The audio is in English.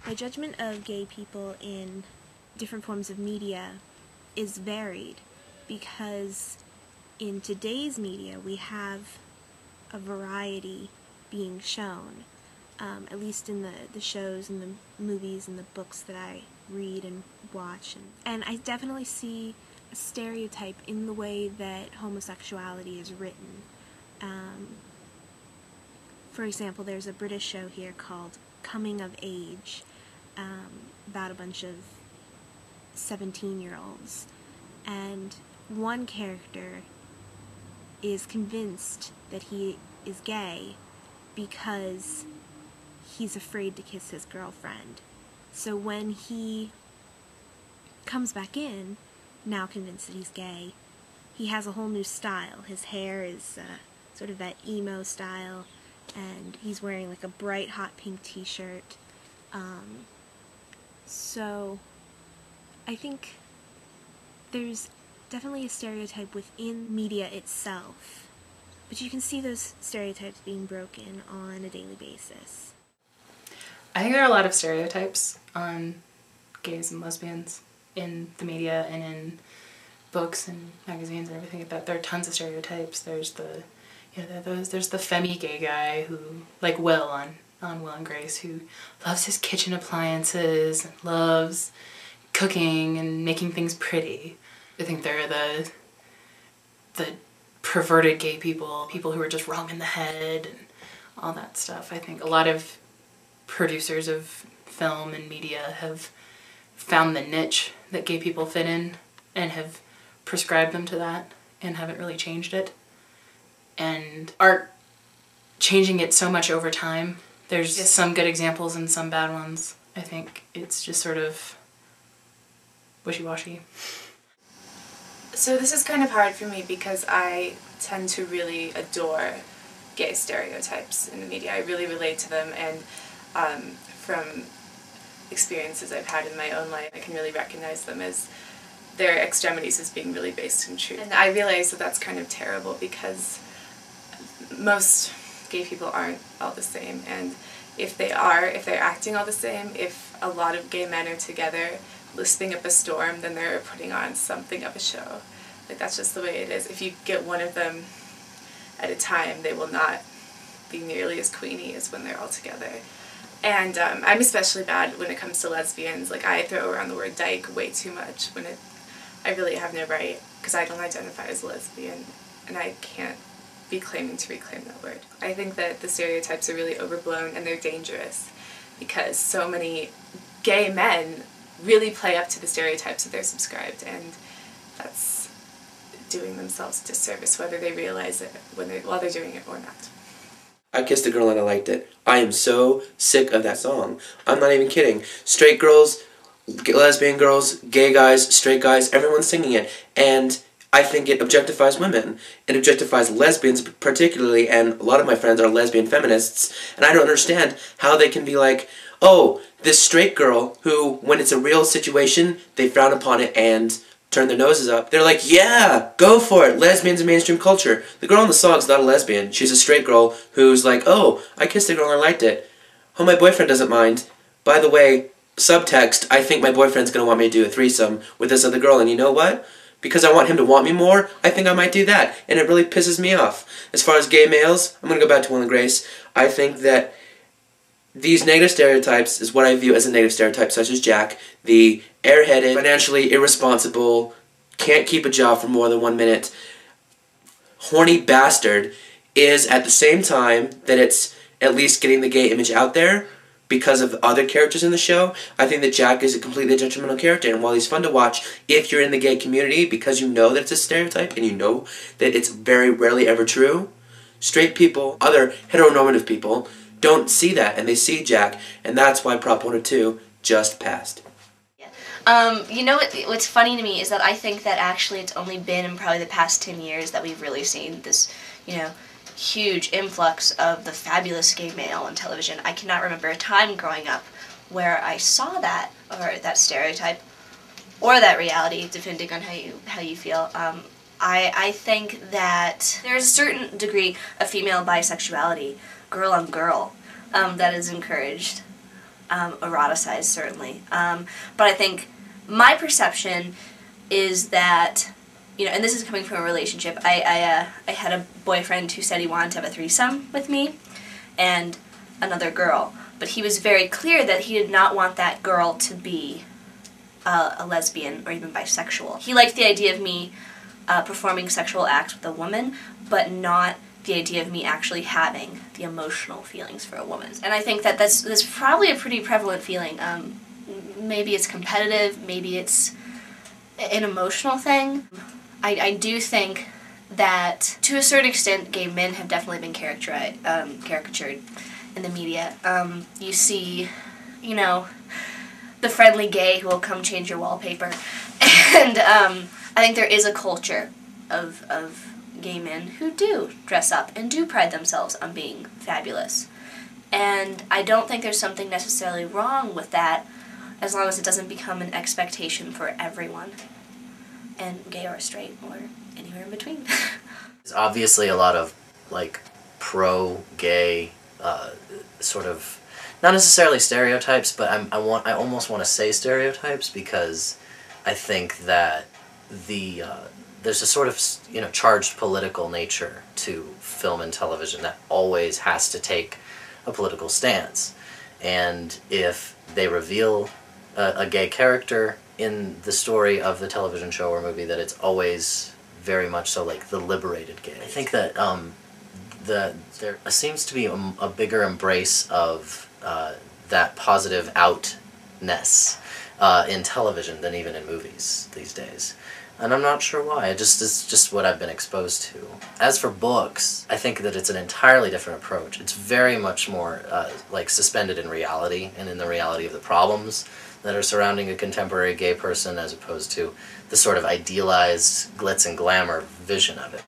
My judgment of gay people in different forms of media is varied because in today's media we have a variety being shown, at least in the shows and the movies and the books that I read and watch. And I definitely see a stereotype in the way that homosexuality is written. For example, there's a British show here called Coming of Age, about a bunch of 17-year-olds, and one character is convinced that he is gay because he's afraid to kiss his girlfriend. So when he comes back in, now convinced that he's gay, he has a whole new style. His hair is sort of that emo style, and he's wearing like a bright hot pink t-shirt. So I think there's definitely a stereotype within media itself, but you can see those stereotypes being broken on a daily basis. I think there are a lot of stereotypes on gays and lesbians in the media and in books and magazines and everything like that. There are tons of stereotypes. There's the, there's the femmy gay guy who, like Will on Will and Grace, who loves his kitchen appliances and loves cooking and making things pretty. I think there are the perverted gay people who are just wrong in the head and all that stuff. I think a lot of producers of film and media have found the niche that gay people fit in and have prescribed them to that and haven't really changed it, and are changing it so much over time. There's some good examples and some bad ones. I think it's just sort of wishy-washy. So this is kind of hard for me because I tend to really adore gay stereotypes in the media. I really relate to them, and from experiences I've had in my own life, I can really recognize them as their extremities as being really based in truth. And I realize that that's kind of terrible because most gay people aren't all the same, and if they're acting all the same, if a lot of gay men are together lisping up a storm, then they're putting on something of a show. Like, that's just the way it is. If you get one of them at a time, they will not be nearly as queenie as when they're all together. And I'm especially bad when it comes to lesbians. Like, I throw around the word dyke way too much when I really have no right, because I don't identify as a lesbian, and I can't be claiming to reclaim that word. I think that the stereotypes are really overblown and they're dangerous because so many gay men really play up to the stereotypes that they're subscribed, and that's doing themselves a disservice whether they realize it while they're doing it or not. I Kissed a Girl and I Liked It. I am so sick of that song. I'm not even kidding. Straight girls, lesbian girls, gay guys, straight guys, everyone's singing it. And I think it objectifies women. It objectifies lesbians particularly, and a lot of my friends are lesbian feminists, and I don't understand how they can be like, oh, this straight girl who, when it's a real situation, they frown upon it and turn their noses up. They're like, yeah, go for it, lesbians in mainstream culture. The girl in the song's not a lesbian. She's a straight girl who's like, oh, I kissed a girl and I liked it. Oh, my boyfriend doesn't mind. By the way, subtext, I think my boyfriend's gonna want me to do a threesome with this other girl, and you know what? Because I want him to want me more, I think I might do that, and it really pisses me off. As far as gay males, I'm gonna go back to Will and Grace. I think that these negative stereotypes is what I view as a negative stereotype, such as Jack, the airheaded, financially irresponsible, can't keep a job for more than 1 minute, horny bastard, is at the same time that it's at least getting the gay image out there because of other characters in the show. I think that Jack is a completely detrimental character, and while he's fun to watch if you're in the gay community because you know that it's a stereotype and you know that it's very rarely ever true, straight people, other heteronormative people, don't see that, and they see Jack, and that's why Prop 102 just passed. You know what's funny to me is that I think that actually it's only been in probably the past 10 years that we've really seen this, huge influx of the fabulous gay male on television. I cannot remember a time growing up where I saw that, or that stereotype, or that reality, depending on how you feel. I think that there's a certain degree of female bisexuality, girl on girl, that is encouraged. eroticized, certainly. But I think my perception is that, you know, and this is coming from a relationship. I had a boyfriend who said he wanted to have a threesome with me and another girl, but he was very clear that he did not want that girl to be a lesbian or even bisexual. He liked the idea of me performing sexual acts with a woman, but not the idea of me actually having the emotional feelings for a woman. And I think that that's probably a pretty prevalent feeling. Maybe it's competitive, maybe it's an emotional thing. I do think that, to a certain extent, gay men have definitely been caricatured in the media. You see, you know, the friendly gay who will come change your wallpaper. And I think there is a culture of gay men who do dress up and do pride themselves on being fabulous. And I don't think there's something necessarily wrong with that, as long as it doesn't become an expectation for everyone, and gay or straight or anywhere in between. There's obviously a lot of, like, pro-gay sort of, not necessarily stereotypes, but I almost want to say stereotypes, because I think that there's a sort of, you know, charged political nature to film and television that always has to take a political stance. And if they reveal a gay character in the story of the television show or movie, that it's always very much so like the liberated gay. I think that there seems to be a bigger embrace of that positive outness in television than even in movies these days. And I'm not sure why. It's just what I've been exposed to. As for books, I think that it's an entirely different approach. It's very much more like suspended in reality and in the reality of the problems that are surrounding a contemporary gay person, as opposed to the sort of idealized glitz and glamour vision of it.